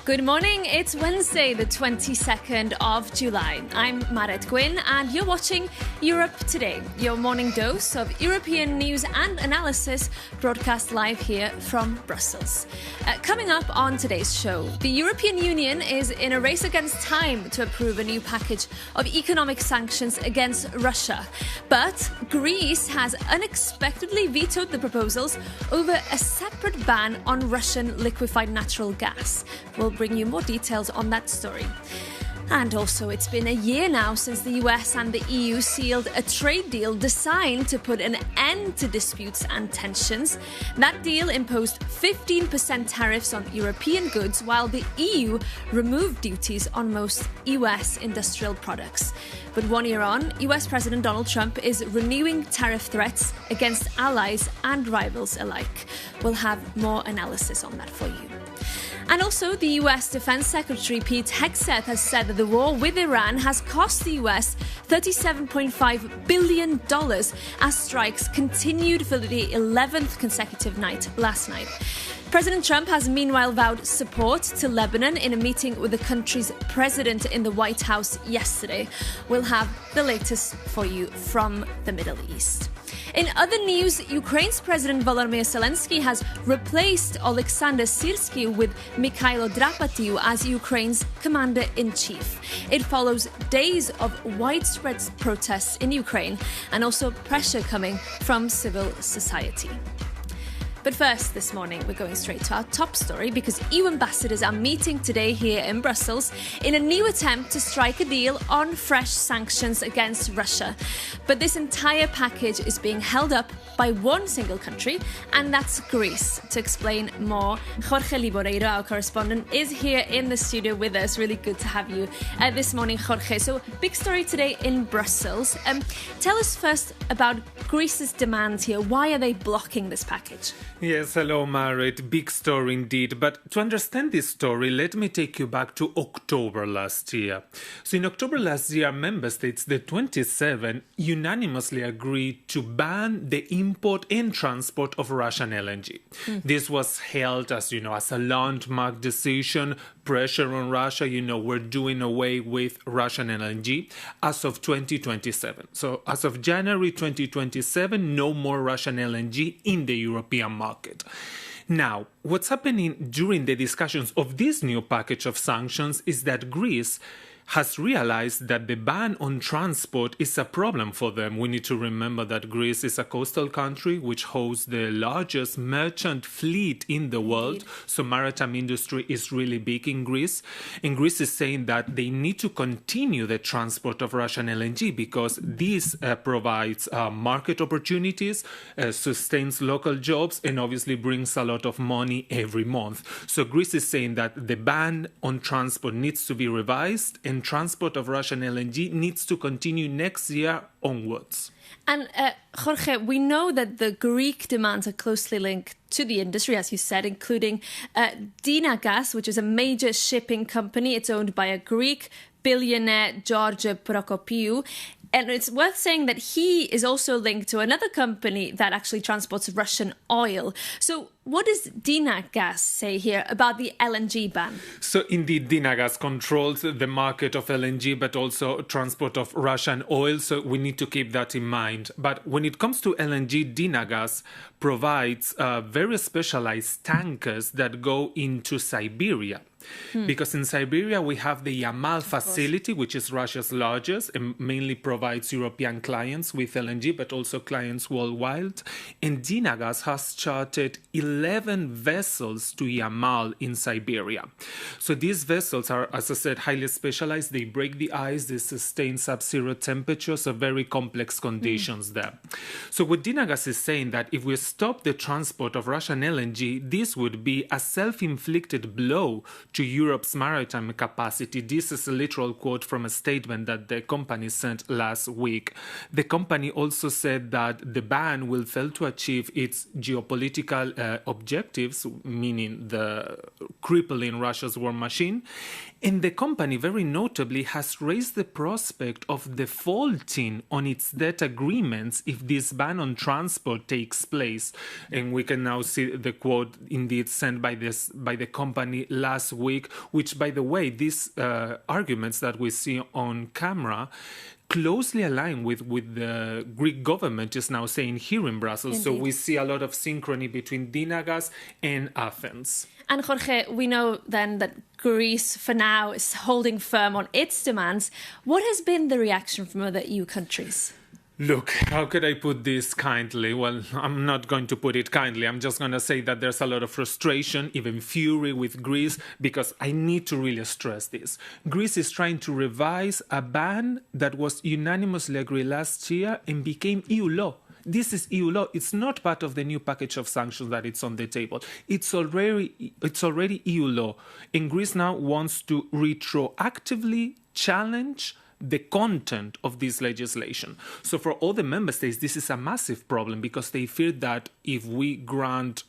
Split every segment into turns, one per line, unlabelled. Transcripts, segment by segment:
Good morning, it's Wednesday, the 22nd of July. I'm Maret Gwyn and you're watching Europe Today, your morning dose of European news and analysis broadcast live here from Brussels. Coming up on today's show, the European Union is in a race against time to approve a new package of economic sanctions against Russia. But Greece has unexpectedly vetoed the proposals over a separate ban on Russian liquefied natural gas. We'll bring you more details on that story. And also, it's been a year now since the US and the EU sealed a trade deal designed to put an end to disputes and tensions. That deal imposed 15% tariffs on European goods, while the EU removed duties on most US industrial products. But 1 year on, US President Donald Trump is renewing tariff threats against allies and rivals alike. We'll have more analysis on that for you. And also, the US Defense Secretary Pete Hegseth has said that the war with Iran has cost the US $37.5 billion as strikes continued for the 11th consecutive night last night. President Trump has meanwhile vowed support to Lebanon in a meeting with the country's president in the White House yesterday. We'll have the latest for you from the Middle East. In other news, Ukraine's President Volodymyr Zelensky has replaced Oleksandr Syrsky with Mikhailo Drapatiu as Ukraine's commander-in-chief. It follows days of widespread protests in Ukraine and also pressure coming from civil society. But first, this morning, we're going straight to our top story because EU ambassadors are meeting today here in Brussels in a new attempt to strike a deal on fresh sanctions against Russia. But this entire package is being held up by one single country, and that's Greece. To explain more, Jorge Liboreiro, our correspondent, is here in the studio with us. Really good to have you this morning, Jorge. So, big story today in Brussels. Tell us first about Greece's demands here. Why are they blocking this package?
Yes, hello, Marit. Big story indeed. But to understand this story, let me take you back to October last year. So in October last year, member states, the 27, unanimously agreed to ban the import and transport of Russian LNG. This was hailed as, as a landmark decision, pressure on Russia, we're doing away with Russian LNG as of 2027. So as of January 2027, no more Russian LNG in the European market. Now, what's happening during the discussions of this new package of sanctions is that Greece has realized that the ban on transport is a problem for them. We need to remember that Greece is a coastal country which hosts the largest merchant fleet in the world. So maritime industry is really big in Greece. And Greece is saying that they need to continue the transport of Russian LNG because this provides market opportunities, sustains local jobs, and obviously brings a lot of money every month. So Greece is saying that the ban on transport needs to be revised and transport of Russian LNG needs to continue next year onwards.
And Jorge, we know that the Greek demands are closely linked to the industry, as you said, including Dynagas, which is a major shipping company. It's owned by a Greek billionaire, George Prokopiou. And it's worth saying that he is also linked to another company that actually transports Russian oil. So what does Dynagas say here about the LNG ban?
So indeed, Dynagas controls the market of LNG, but also transport of Russian oil. So we need to keep that in mind. But when it comes to LNG, Dynagas provides very specialized tankers that go into Siberia. Because in Siberia, we have the Yamal facility, which is Russia's largest and mainly provides European clients with LNG, but also clients worldwide. And Dynagas has chartered 11 vessels to Yamal in Siberia. So these vessels are, as I said, highly specialized. They break the ice, they sustain sub-zero temperatures, so very complex conditions there. So what Dynagas is saying that if we stop the transport of Russian LNG, this would be a self-inflicted blow to Europe's maritime capacity. This is a literal quote from a statement that the company sent last week. The company also said that the ban will fail to achieve its geopolitical objectives, meaning the crippling Russia's war machine. And the company, very notably, has raised the prospect of defaulting on its debt agreements if this ban on transport takes place. And we can now see the quote indeed sent by the company last week, which, by the way, these arguments that we see on camera closely align with the Greek government is now saying here in Brussels. Indeed. So we see a lot of synchrony between Dynagas and Athens.
And Jorge, we know then that Greece for now is holding firm on its demands. What has been the reaction from other EU countries?
Look, how could I put this kindly? Well, I'm not going to put it kindly. I'm just going to say that there's a lot of frustration, even fury with Greece, because I need to really stress this. Greece is trying to revise a ban that was unanimously agreed last year and became EU law. This is EU law. It's not part of the new package of sanctions that it's on the table. It's already EU law. And Greece now wants to retroactively challenge the content of this legislation. So for all the member states, this is a massive problem because they fear that if we grant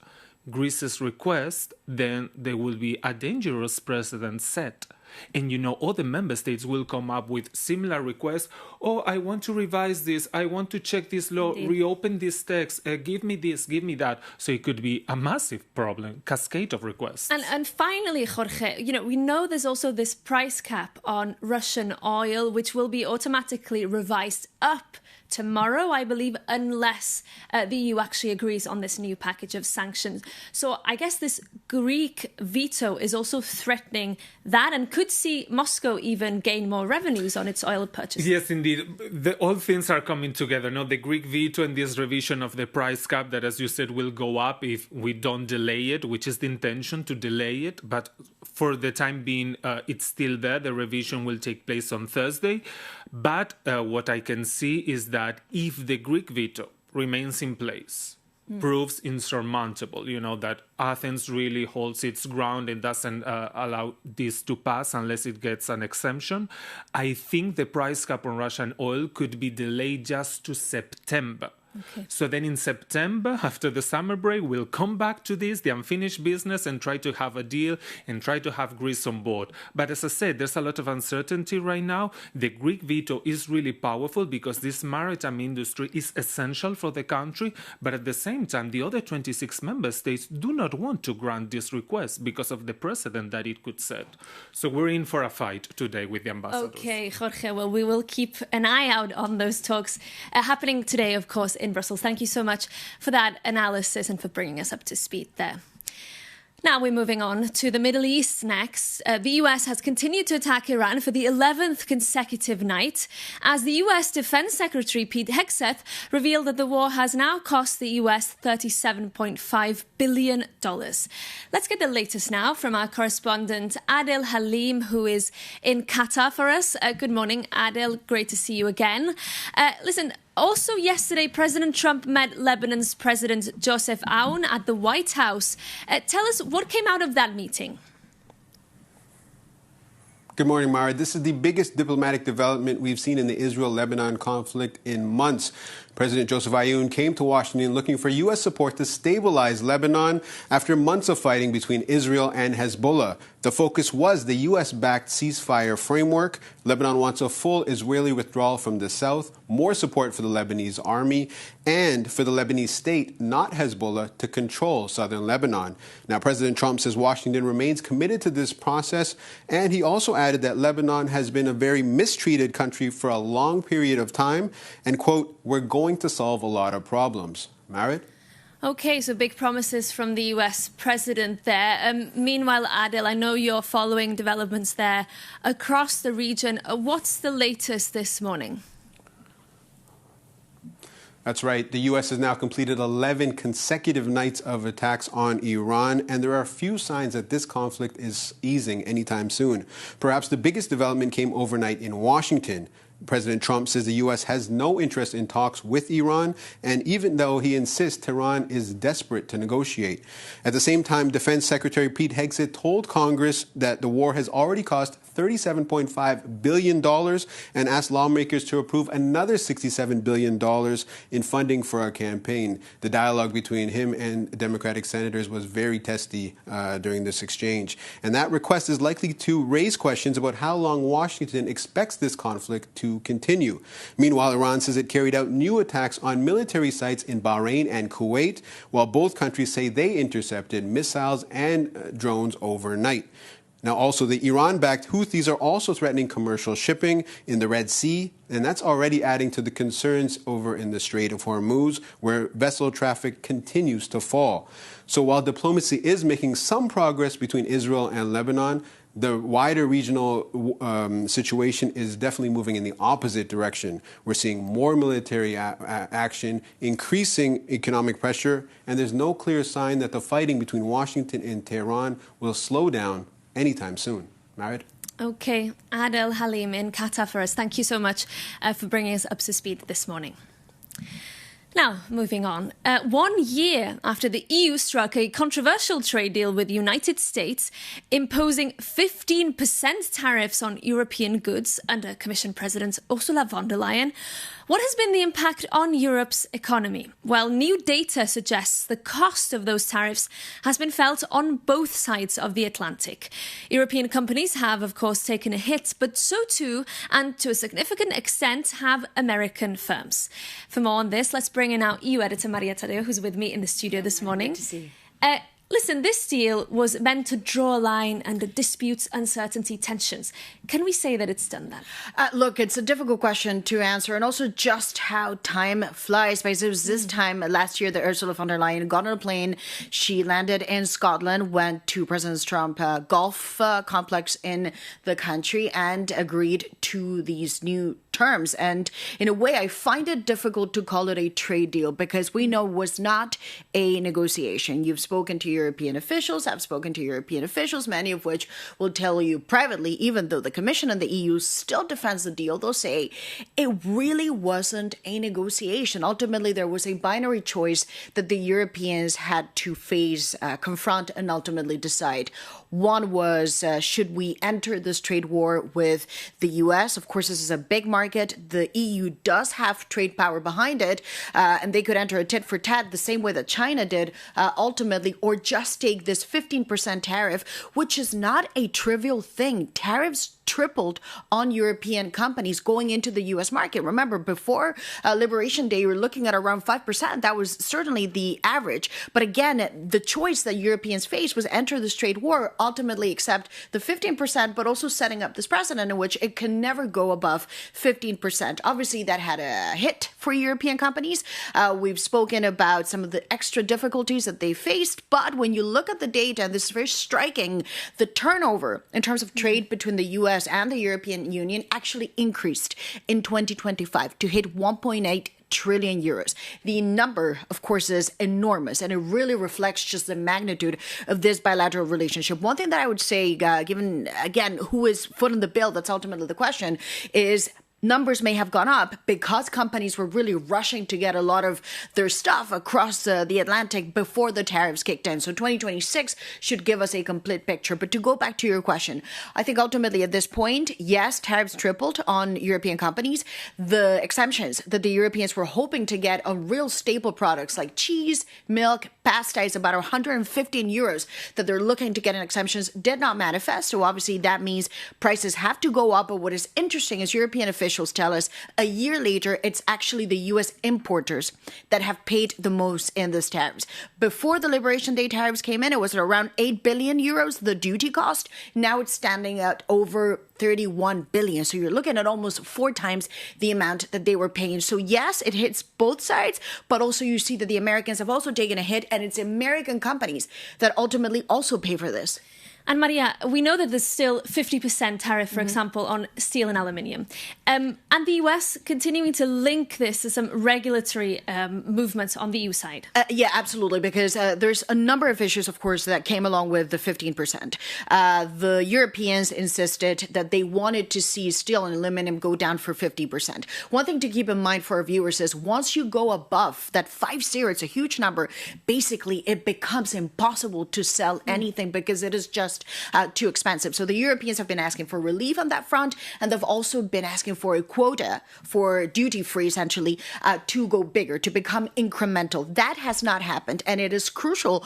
Greece's request, then there will be a dangerous precedent set. And all the member states will come up with similar requests. Oh, I want to revise this. I want to check this law, Indeed. Reopen this text. Give me this, give me that. So it could be a massive problem, cascade of requests.
And finally, Jorge, we know there's also this price cap on Russian oil, which will be automatically revised up tomorrow, I believe, unless the EU actually agrees on this new package of sanctions. So I guess this Greek veto is also threatening that and could see Moscow even gain more revenues on its oil purchases.
Yes, indeed. All things are coming together. No, the Greek veto and this revision of the price cap that, as you said, will go up if we don't delay it, which is the intention, to delay it. But for the time being, it's still there. The revision will take place on Thursday. But what I can see is that if the Greek veto remains in place, proves insurmountable, that Athens really holds its ground and doesn't allow this to pass unless it gets an exemption, I think the price cap on Russian oil could be delayed just to September. Okay. So then in September, after the summer break, we'll come back to this, the unfinished business, and try to have a deal and try to have Greece on board. But as I said, there's a lot of uncertainty right now. The Greek veto is really powerful because this maritime industry is essential for the country. But at the same time, the other 26 member states do not want to grant this request because of the precedent that it could set. So we're in for a fight today with the ambassadors.
Okay, Jorge, well, we will keep an eye out on those talks happening today, of course, in Brussels. Thank you so much for that analysis and for bringing us up to speed there. Now we're moving on to the Middle East next. The US has continued to attack Iran for the 11th consecutive night as the US Defense Secretary Pete Hegseth revealed that the war has now cost the US $37.5 billion. Let's get the latest now from our correspondent Adel Halim, who is in Qatar for us. Good morning, Adel. Great to see you again. Also yesterday, President Trump met Lebanon's President Joseph Aoun at the White House. Tell us what came out of that meeting.
Good morning, Mara. This is the biggest diplomatic development we've seen in the Israel-Lebanon conflict in months. President Joseph Aoun came to Washington looking for U.S. support to stabilize Lebanon after months of fighting between Israel and Hezbollah. The focus was the U.S.-backed ceasefire framework. Lebanon wants a full Israeli withdrawal from the south, more support for the Lebanese army, and for the Lebanese state, not Hezbollah, to control southern Lebanon. Now, President Trump says Washington remains committed to this process, and he also added that Lebanon has been a very mistreated country for a long period of time, and, quote, we're going to solve a lot of problems. Marit?
Okay, so big promises from the US president there. Meanwhile, Adel, I know you're following developments there across the region. What's the latest this morning?
That's right. The U.S. has now completed 11 consecutive nights of attacks on Iran, and there are few signs that this conflict is easing anytime soon. Perhaps the biggest development came overnight in Washington. President Trump says the U.S. has no interest in talks with Iran, and even though he insists Tehran is desperate to negotiate. At the same time, Defense Secretary Pete Hegseth told Congress that the war has already cost $37.5 billion and asked lawmakers to approve another $67 billion in funding for our campaign. The dialogue between him and Democratic senators was very testy during this exchange. And that request is likely to raise questions about how long Washington expects this conflict to continue. Meanwhile, Iran says it carried out new attacks on military sites in Bahrain and Kuwait, while both countries say they intercepted missiles and drones overnight. Now, also, the Iran-backed Houthis are also threatening commercial shipping in the Red Sea, and that's already adding to the concerns over in the Strait of Hormuz, where vessel traffic continues to fall. So while diplomacy is making some progress between Israel and Lebanon, the wider regional situation is definitely moving in the opposite direction. We're seeing more military action, increasing economic pressure, and there's no clear sign that the fighting between Washington and Tehran will slow down anytime soon. Marit?
Okay, Adel Halim in Qatar for us. Thank you so much for bringing us up to speed this morning. Now, moving on. 1 year after the EU struck a controversial trade deal with the United States, imposing 15% tariffs on European goods under Commission President Ursula von der Leyen, what has been the impact on Europe's economy? Well, new data suggests the cost of those tariffs has been felt on both sides of the Atlantic. European companies have, of course, taken a hit, but so too, and to a significant extent, have American firms. For more on this, let's bring in our EU editor, Maria Tadeo, who's with me in the studio this morning.
Good to see
you. Listen, this deal was meant to draw a line under disputes, uncertainty, tensions. Can we say that it's done that?
Look, it's a difficult question to answer, and also just how time flies. Because it was this time last year that Ursula von der Leyen got on a plane. She landed in Scotland, went to President Trump's golf complex in the country, and agreed to these new terms. And in a way, I find it difficult to call it a trade deal because we know it was not a negotiation. You've spoken to European officials, I've spoken to European officials, many of which will tell you privately, even though the Commission and the EU still defends the deal, they'll say it really wasn't a negotiation. Ultimately, there was a binary choice that the Europeans had to face, confront, and ultimately decide. One was, should we enter this trade war with the US? Of course, this is a big market. The EU does have trade power behind it, and they could enter a tit for tat the same way that China did, ultimately, or just take this 15% tariff, which is not a trivial thing. Tariffs tripled on European companies going into the U.S. market. Remember, before Liberation Day, you were looking at around 5%. That was certainly the average. But again, the choice that Europeans faced was enter this trade war, ultimately accept the 15%, but also setting up this precedent in which it can never go above 15%. Obviously, that had a hit for European companies. We've spoken about some of the extra difficulties that they faced. But when you look at the data, and this is very striking, the turnover in terms of trade between the U.S. and the European Union actually increased in 2025 to hit 1.8 trillion euros. The number, of course, is enormous, and it really reflects just the magnitude of this bilateral relationship. One thing that I would say, given, again, who is footing the bill, that's ultimately the question, is numbers may have gone up because companies were really rushing to get a lot of their stuff across the Atlantic before the tariffs kicked in. So 2026 should give us a complete picture. But to go back to your question, I think ultimately at this point, yes, tariffs tripled on European companies. The exemptions that the Europeans were hoping to get on real staple products like cheese, milk, pasta is about 115 euros that they're looking to get in exemptions did not manifest. So obviously that means prices have to go up. But what is interesting is European officials tell us a year later, it's actually the U.S. importers that have paid the most in this tariffs. Before the Liberation Day tariffs came in, it was at around 8 billion euros, the duty cost. Now it's standing at over 31 billion. So you're looking at almost 4 times the amount that they were paying. So yes, it hits both sides, but also you see that the Americans have also taken a hit, and it's American companies that ultimately also pay for this.
And Maria, we know that there's still 50% tariff, for example, on steel and aluminium. And the US continuing to link this to some regulatory movements on the EU side.
Yeah, absolutely, because there's a number of issues, of course, that came along with the 15%. The Europeans insisted that they wanted to see steel and aluminum go down for 50%. One thing to keep in mind for our viewers is once you go above that 50, it's a huge number, basically it becomes impossible to sell anything because it is just too expensive. So the Europeans have been asking for relief on that front, and they've also been asking for a quota for duty-free, essentially, to go bigger, to become incremental. That has not happened, and it is crucial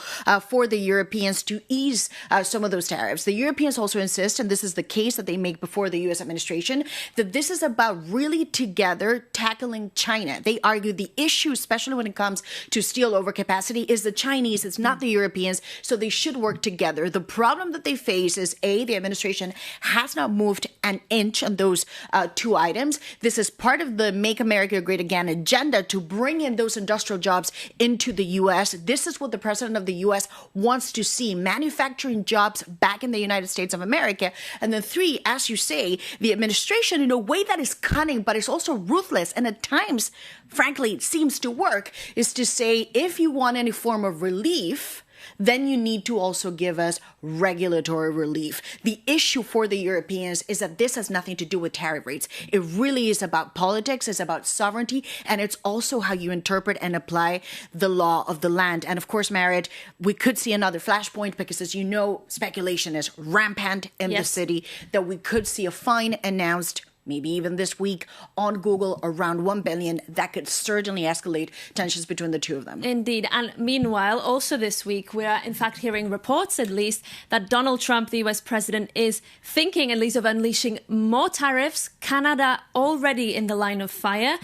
for the Europeans to ease some of those tariffs. The Europeans also insist, and this is the case that they make before the U.S. administration, that this is about really together tackling China. They argue the issue, especially when it comes to steel overcapacity, is the Chinese, it's not the Europeans, so they should work together. The problem that they face is, A, the administration has not moved an inch on those two items. This is part of the Make America Great Again agenda to bring in those industrial jobs into the U.S. This is what the president of the U.S. wants to see, manufacturing jobs back in the United States of America. And then 3, as you say, the administration, in a way that is cunning, but is also ruthless, and at times, frankly, it seems to work, is to say, if you want any form of relief, then you need to also give us regulatory relief. The issue for the Europeans is that this has nothing to do with tariff rates. It really is about politics, it's about sovereignty, and it's also how you interpret and apply the law of the land. And of course, Marit, we could see another flashpoint because, as you know, speculation is rampant in the city, that we could see a fine announced maybe even this week on Google around 1 billion. That could certainly escalate tensions between the two of them.
Indeed. And meanwhile, also this week, we are in fact hearing reports, at least, that Donald Trump, the US president, is thinking at least of unleashing more tariffs. Canada already in the line of fire.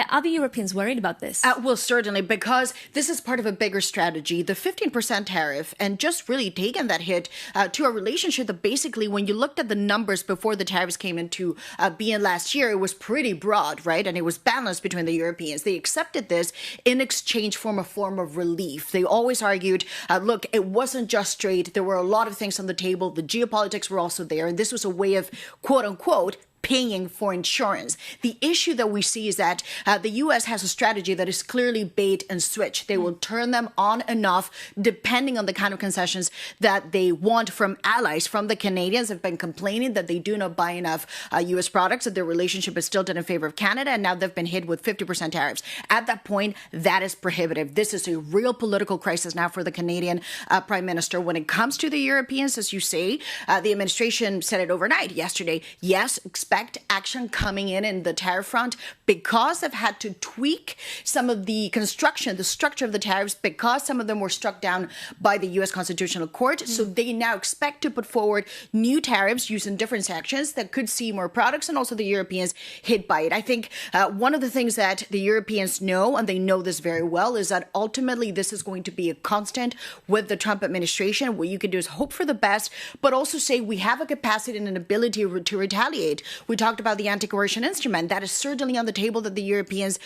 Are the Europeans worried about this?
Well, certainly, because this is part of a bigger strategy. The 15% tariff, and just really taking that hit to a relationship that basically, when you looked at the numbers before the tariffs came into being last year, it was pretty broad, right? And it was balanced between the Europeans. They accepted this in exchange for a form of relief. They always argued, look, it wasn't just straight. There were a lot of things on the table. The geopolitics were also there. And this was a way of, quote unquote, paying for insurance. The issue that we see is that the U.S. has a strategy that is clearly bait and switch. They will turn them on and off depending on the kind of concessions that they want from allies. From the Canadians have been complaining that they do not buy enough U.S. products, that their relationship is tilted in favor of Canada, and now they've been hit with 50% tariffs. At that point, that is prohibitive. This is a real political crisis now for the Canadian Prime Minister. When it comes to the Europeans, as you say, the administration said it overnight yesterday. Yes, expect action coming in the tariff front because they've had to tweak some of the construction, the structure of the tariffs, because some of them were struck down by the U.S. Constitutional Court. So they now expect to put forward new tariffs using different sections that could see more products and also the Europeans hit by it. I think one of the things that the Europeans know, and they know this very well, is that ultimately this is going to be a constant with the Trump administration. What you can do is hope for the best, but also say we have a capacity and an ability to retaliate. We talked about the anti-coercion instrument. That is certainly on the table that the Europeans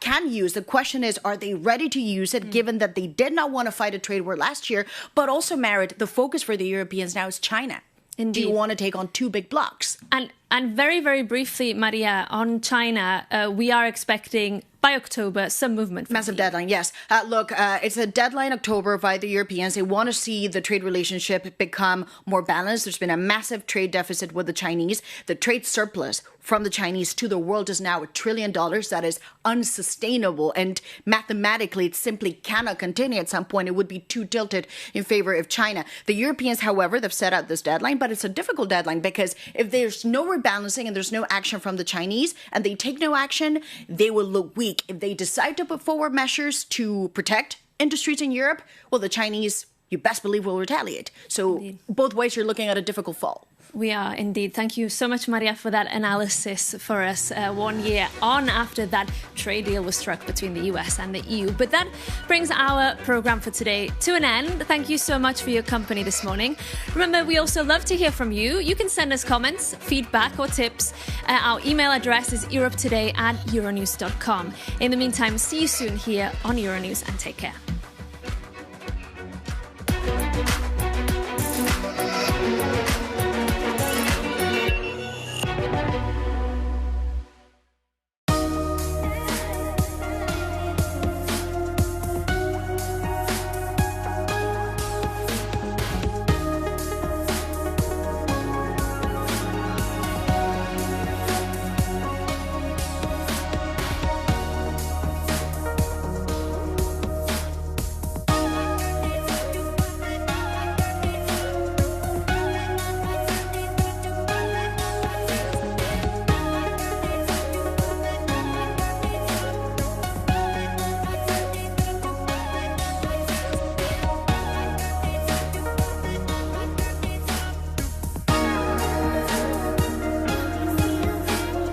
can use. The question is, are they ready to use it, given that they did not want to fight a trade war last year, but also, Marit, the focus for the Europeans now is China. Indeed. Do you want to take on two big blocks?
And very, very briefly, Maria, on China, we are expecting by October some movement.
Massive deadline, yes. Look, it's a deadline October by the Europeans. They want to see the trade relationship become more balanced. There's been a massive trade deficit with the Chinese. The trade surplus from the Chinese to the world is now $1 trillion. That is unsustainable. And mathematically, it simply cannot continue. At some point, it would be too tilted in favor of China. The Europeans, however, they've set out this deadline, but it's a difficult deadline because if there's no rebalancing and there's no action from the Chinese and they take no action, they will look weak. If they decide to put forward measures to protect industries in Europe, well, the Chinese, you best believe, will retaliate. So indeed, both ways, you're looking at a difficult fall.
We are indeed. Thank you so much, Maria, for that analysis for us 1 year on after that trade deal was struck between the US and the EU. But that brings our programme for today to an end. Thank you so much for your company this morning. Remember, we also love to hear from you. You can send us comments, feedback or tips. Our email address is europetoday@euronews.com. In the meantime, see you soon here on Euronews and take care.